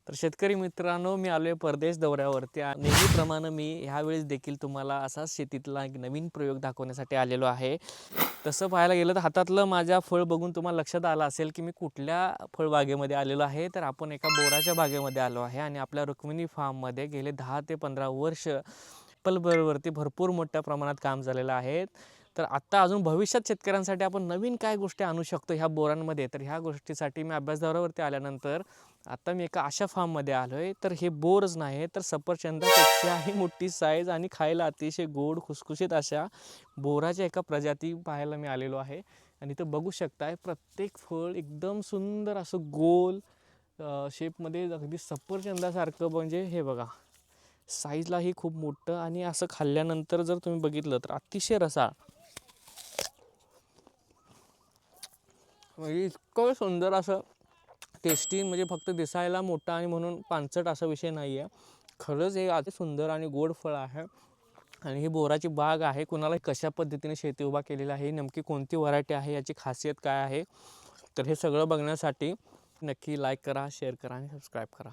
तर शेतकरी मित्रांनो, मी आलोय परदेश दौऱ्यावरती. नेहमीप्रमाणे मी ह्यावेळेस देखील तुम्हाला असाच शेतीतला एक नवीन प्रयोग दाखवण्यासाठी आलेलो आहे. तसं पाहायला गेलं तर हातातलं माझ्या फळ बघून तुम्हाला लक्षात आलं असेल की मी कुठल्या फळबागेमध्ये आलेलो आहे. तर आपण एका बोराच्या बागेमध्ये आलो आहे आणि आपल्या रुक्मिणी फार्ममध्ये गेले 10 ते 15 वर्ष ॲपलवरती भरपूर मोठ्या प्रमाणात काम झालेलं आहे. तर आत्ता अजून भविष्यात शेतकऱ्यांसाठी आपण नवीन काय गोष्टी आणू शकतो ह्या बोरांमध्ये, तर ह्या गोष्टीसाठी मी अभ्यास दौऱ्यावरती आल्यानंतर आता मी एका अशा फार्ममध्ये आलो आहे. तर हे बोरच नाही तर सफरचंदापेक्षाही मोठी साईज आणि खायला अतिशय गोड खुसखुशीत अशा बोराच्या एका प्रजाती पाहायला मी आलेलो आहे. आणि इथं बघू शकताय प्रत्येक फळ एकदम सुंदर असं गोल शेपमध्ये अगदी सफरचंदासारखं. म्हणजे हे बघा, साईजलाही खूप मोठं आणि असं खाल्ल्यानंतर जर तुम्ही बघितलं तर अतिशय रसाळ, म्हणजे इतकं सुंदर असं टेस्टी. म्हणजे फक्त दिसायला मोठा आणि म्हणून पानसट असा विषय नाही आहे. खरंच हे अति सुंदर आणि गोड फळ आहे. आणि ही बोराची बाग आहे. कुणाला कशा पद्धतीने शेती उभा केलेला आहे, नेमकी कोणती व्हरायटी आहे, याची खासियत काय आहे, तर हे सगळं बघण्यासाठी नक्की लाईक करा, शेअर करा आणि सबस्क्राईब करा.